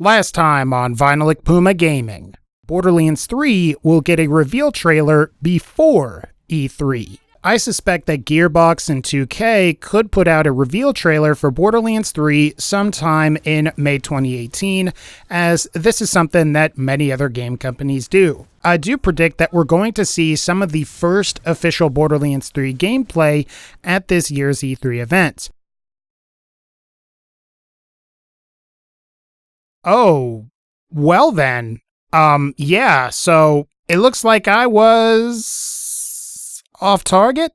Last time on VinylicPumaGaming, Borderlands 3 will get a reveal trailer before E3. I suspect that Gearbox and 2K could put out a reveal trailer for Borderlands 3 sometime in May 2018, as this is something that many other game companies do. I do predict that we're going to see some of the first official Borderlands 3 gameplay at this year's E3 event. Oh, well then. Yeah, so it looks like I was off target.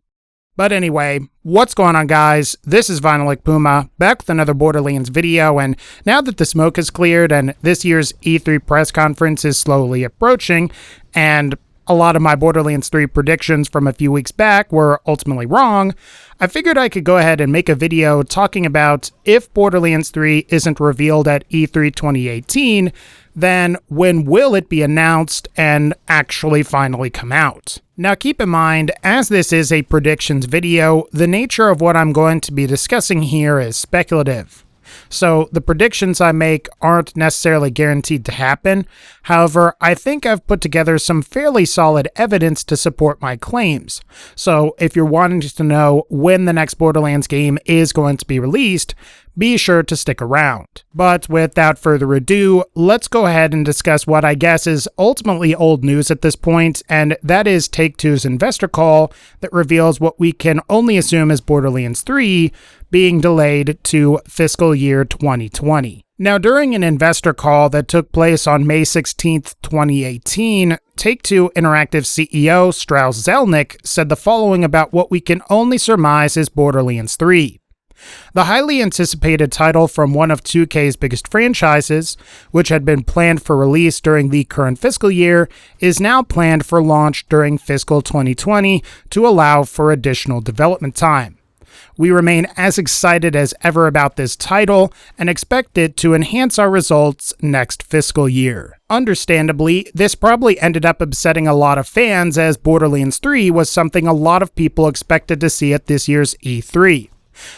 But anyway, what's going on, guys? This is VinylicPuma, back with another Borderlands video, and now that the smoke has cleared and this year's E3 press conference is slowly approaching, and a lot of my Borderlands 3 predictions from a few weeks back were ultimately wrong, I figured I could go ahead and make a video talking about if Borderlands 3 isn't revealed at E3 2018, then when will it be announced and actually finally come out? Now keep in mind, as this is a predictions video, the nature of what I'm going to be discussing here is speculative. So the predictions I make aren't necessarily guaranteed to happen. However, I think I've put together some fairly solid evidence to support my claims. So if you're wanting to know when the next Borderlands game is going to be released, be sure to stick around. But without further ado, let's go ahead and discuss what I guess is ultimately old news at this point, and that is Take-Two's investor call that reveals what we can only assume is Borderlands 3 being delayed to fiscal year 2020. Now, during an investor call that took place on May 16th, 2018, Take-Two Interactive CEO Strauss Zelnick said the following about what we can only surmise is Borderlands 3. The highly anticipated title from one of 2K's biggest franchises, which had been planned for release during the current fiscal year, is now planned for launch during fiscal 2020 to allow for additional development time. We remain as excited as ever about this title and expect it to enhance our results next fiscal year. Understandably, this probably ended up upsetting a lot of fans, as Borderlands 3 was something a lot of people expected to see at this year's E3.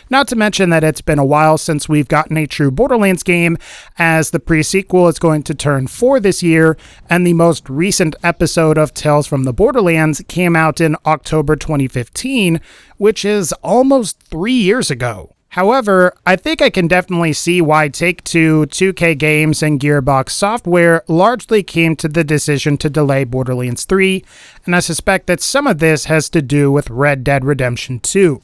Not to mention that it's been a while since we've gotten a true Borderlands game, as the pre-sequel is going to turn 4 this year, and the most recent episode of Tales from the Borderlands came out in October 2015, which is almost 3 years ago. However, I think I can definitely see why Take-Two, 2K Games, and Gearbox Software largely came to the decision to delay Borderlands 3, and I suspect that some of this has to do with Red Dead Redemption 2.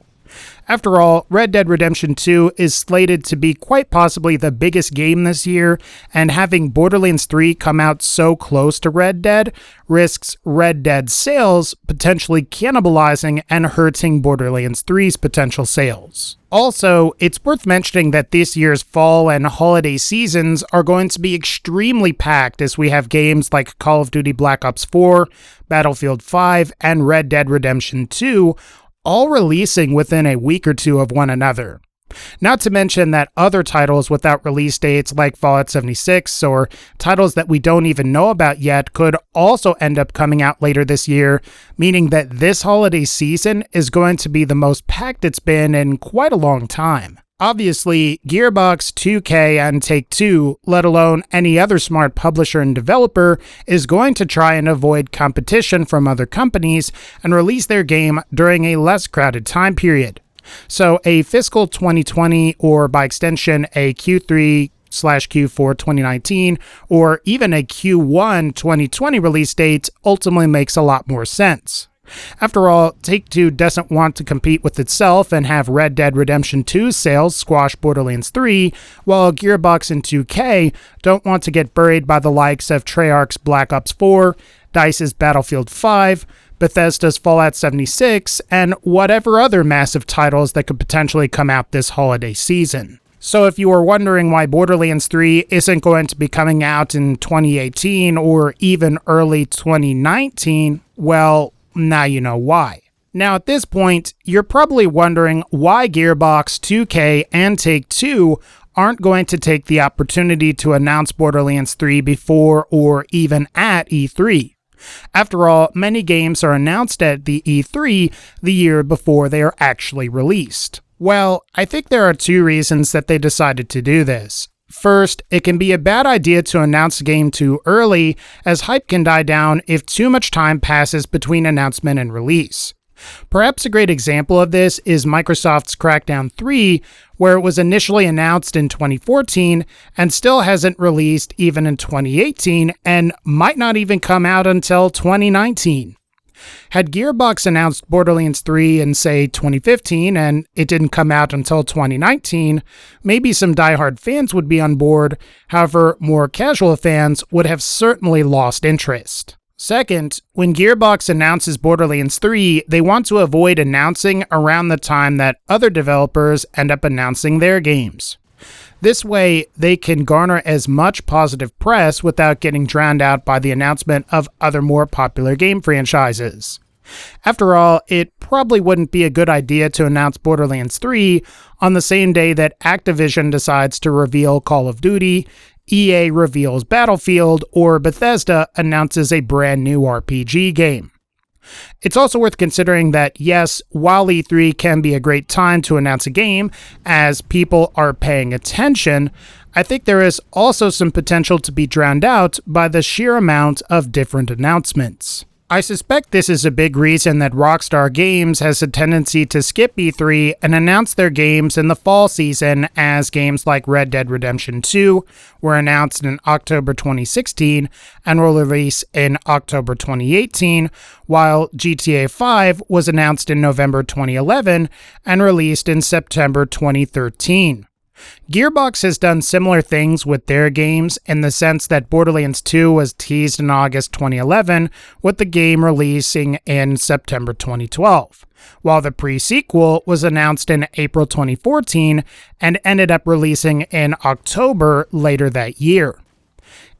After all, Red Dead Redemption 2 is slated to be quite possibly the biggest game this year, and having Borderlands 3 come out so close to Red Dead risks Red Dead's sales potentially cannibalizing and hurting Borderlands 3's potential sales. Also, it's worth mentioning that this year's fall and holiday seasons are going to be extremely packed, as we have games like Call of Duty Black Ops 4, Battlefield 5, and Red Dead Redemption 2 all releasing within a week or two of one another. Not to mention that other titles without release dates like Fallout 76 or titles that we don't even know about yet could also end up coming out later this year, meaning that this holiday season is going to be the most packed it's been in quite a long time. Obviously, Gearbox, 2K, and Take-Two, let alone any other smart publisher and developer, is going to try and avoid competition from other companies and release their game during a less crowded time period. So a fiscal 2020, or by extension a Q3/Q4 2019, or even a Q1 2020 release date ultimately makes a lot more sense. After all, Take-Two doesn't want to compete with itself and have Red Dead Redemption 2's sales squash Borderlands 3, while Gearbox and 2K don't want to get buried by the likes of Treyarch's Black Ops 4, DICE's Battlefield 5, Bethesda's Fallout 76, and whatever other massive titles that could potentially come out this holiday season. So if you were wondering why Borderlands 3 isn't going to be coming out in 2018 or even early 2019, well, now you know why. Now at this point, you're probably wondering why Gearbox, 2K, and Take-Two aren't going to take the opportunity to announce Borderlands 3 before or even at E3. After all, many games are announced at the E3 the year before they are actually released. Well, I think there are two reasons that they decided to do this. First, it can be a bad idea to announce a game too early, as hype can die down if too much time passes between announcement and release. Perhaps a great example of this is Microsoft's Crackdown 3, where it was initially announced in 2014 and still hasn't released even in 2018 and might not even come out until 2019. Had Gearbox announced Borderlands 3 in, say, 2015 and it didn't come out until 2019, maybe some diehard fans would be on board. However, more casual fans would have certainly lost interest. Second, when Gearbox announces Borderlands 3, they want to avoid announcing around the time that other developers end up announcing their games. This way, they can garner as much positive press without getting drowned out by the announcement of other more popular game franchises. After all, it probably wouldn't be a good idea to announce Borderlands 3 on the same day that Activision decides to reveal Call of Duty, EA reveals Battlefield, or Bethesda announces a brand new RPG game. It's also worth considering that, yes, while E3 can be a great time to announce a game as people are paying attention, I think there is also some potential to be drowned out by the sheer amount of different announcements. I suspect this is a big reason that Rockstar Games has a tendency to skip E3 and announce their games in the fall season, as games like Red Dead Redemption 2 were announced in October 2016 and will release in October 2018, while GTA 5 was announced in November 2011 and released in September 2013. Gearbox has done similar things with their games in the sense that Borderlands 2 was teased in August 2011, with the game releasing in September 2012, while the pre-sequel was announced in April 2014 and ended up releasing in October later that year.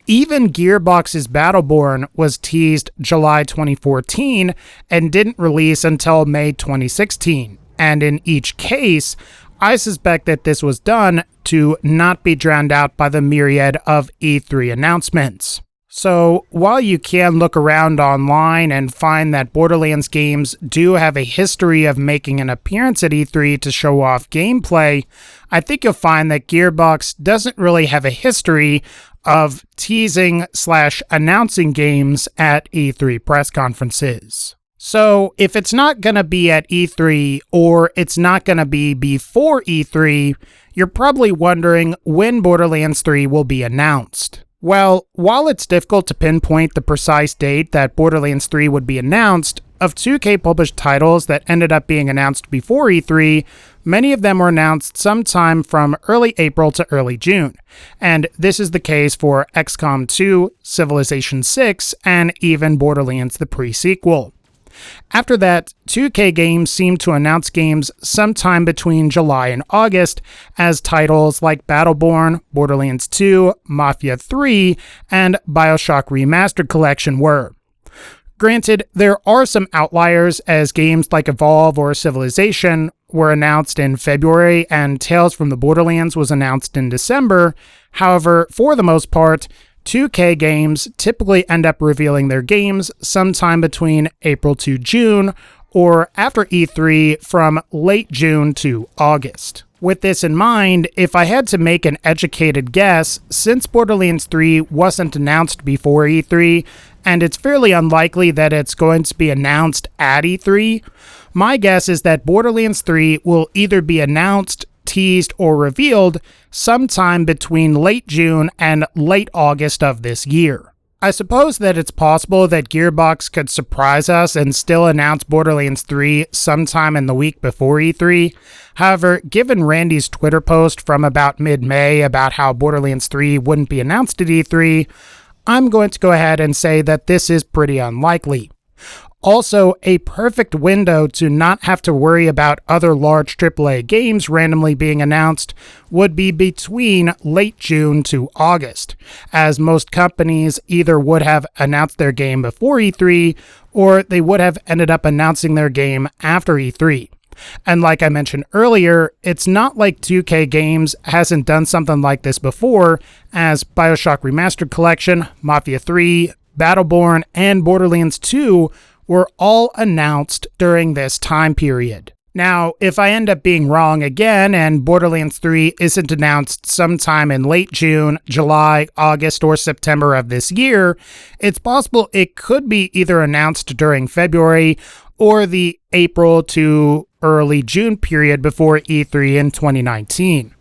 Even Gearbox's Battleborn was teased July 2014 and didn't release until May 2016, and in each case, I suspect that this was done to not be drowned out by the myriad of E3 announcements. So, while you can look around online and find that Borderlands games do have a history of making an appearance at E3 to show off gameplay, I think you'll find that Gearbox doesn't really have a history of teasing/announcing games at E3 press conferences. So, if it's not going to be at E3 or it's not going to be before E3, you're probably wondering when Borderlands 3 will be announced. Well, while it's difficult to pinpoint the precise date that Borderlands 3 would be announced, of 2K published titles that ended up being announced before E3, many of them were announced sometime from early April to early June. And this is the case for XCOM 2, Civilization 6, and even Borderlands the pre-sequel. After that, 2K Games seemed to announce games sometime between July and August, as titles like Battleborn, Borderlands 2, Mafia 3, and BioShock Remastered Collection were. Granted, there are some outliers, as games like Evolve or Civilization were announced in February and Tales from the Borderlands was announced in December. However, for the most part, 2K Games typically end up revealing their games sometime between April to June, or after E3 from late June to August. With this in mind, if I had to make an educated guess, since Borderlands 3 wasn't announced before E3, and it's fairly unlikely that it's going to be announced at E3, my guess is that Borderlands 3 will either be announced, teased, or revealed sometime between late June and late August of this year. I suppose that it's possible that Gearbox could surprise us and still announce Borderlands 3 sometime in the week before E3. However, given Randy's Twitter post from about mid-May about how Borderlands 3 wouldn't be announced at E3, I'm going to go ahead and say that this is pretty unlikely. Also, a perfect window to not have to worry about other large AAA games randomly being announced would be between late June to August, as most companies either would have announced their game before E3 or they would have ended up announcing their game after E3. And like I mentioned earlier, it's not like 2K Games hasn't done something like this before, as BioShock Remastered Collection, Mafia 3, Battleborn, and Borderlands 2 were all announced during this time period. Now, if I end up being wrong again and Borderlands 3 isn't announced sometime in late June, July, August, or September of this year, it's possible it could be either announced during February or the April to early June period before E3 in 2019.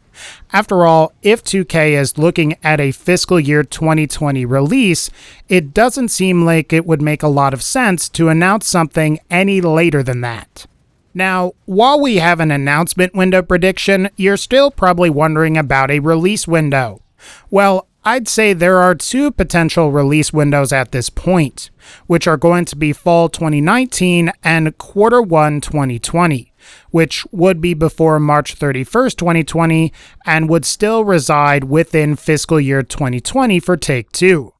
After all, if 2K is looking at a fiscal year 2020 release, it doesn't seem like it would make a lot of sense to announce something any later than that. Now, while we have an announcement window prediction, you're still probably wondering about a release window. Well, I'd say there are two potential release windows at this point, which are going to be fall 2019 and Q1 2020, which would be before March 31st, 2020, and would still reside within fiscal year 2020 for Take-Two.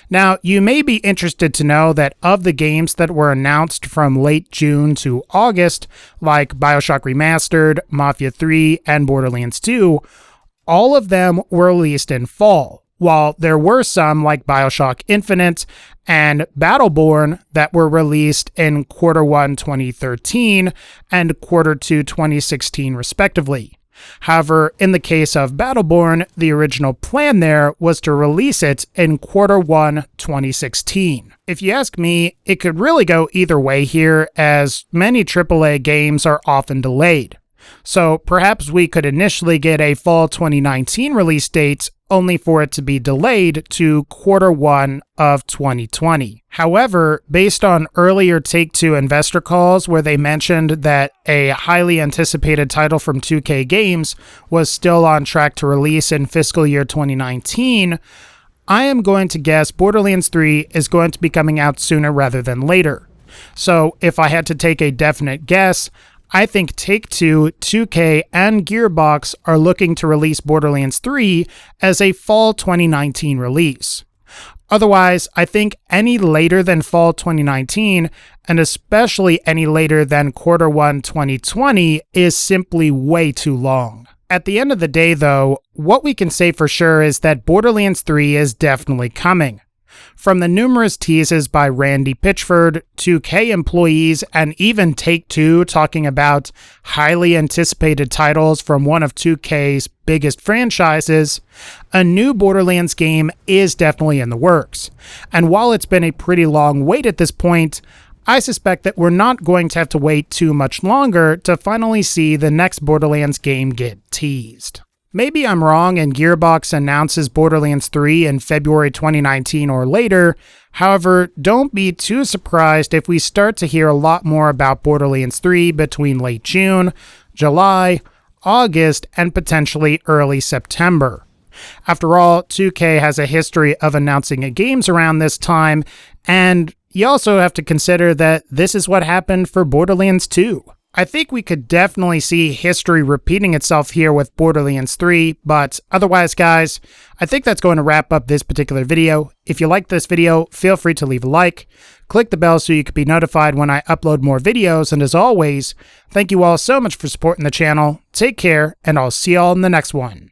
Now, you may be interested to know that of the games that were announced from late June to August, like BioShock Remastered, Mafia 3, and Borderlands 2, all of them were released in fall, while there were some like BioShock Infinite and Battleborn that were released in Q1 2013 and Q2 2016 respectively. However, in the case of Battleborn, the original plan there was to release it in Q1 2016. If you ask me, it could really go either way here, as many AAA games are often delayed. So perhaps we could initially get a fall 2019 release date, only for it to be delayed to Q1 of 2020. However, based on earlier Take-Two investor calls where they mentioned that a highly anticipated title from 2K Games was still on track to release in fiscal year 2019, I am going to guess Borderlands 3 is going to be coming out sooner rather than later. So if I had to take a definite guess, I think Take-Two, 2K, and Gearbox are looking to release Borderlands 3 as a fall 2019 release. Otherwise, I think any later than fall 2019, and especially any later than Q1 2020, is simply way too long. At the end of the day, though, what we can say for sure is that Borderlands 3 is definitely coming. From the numerous teases by Randy Pitchford, 2K employees, and even Take-Two talking about highly anticipated titles from one of 2K's biggest franchises, a new Borderlands game is definitely in the works. And while it's been a pretty long wait at this point, I suspect that we're not going to have to wait too much longer to finally see the next Borderlands game get teased. Maybe I'm wrong and Gearbox announces Borderlands 3 in February 2019 or later. However, don't be too surprised if we start to hear a lot more about Borderlands 3 between late June, July, August, and potentially early September. After all, 2K has a history of announcing games around this time, and you also have to consider that this is what happened for Borderlands 2. I think we could definitely see history repeating itself here with Borderlands 3, but otherwise, guys, I think that's going to wrap up this particular video. If you liked this video, feel free to leave a like, click the bell so you can be notified when I upload more videos, and as always, thank you all so much for supporting the channel, take care, and I'll see y'all in the next one.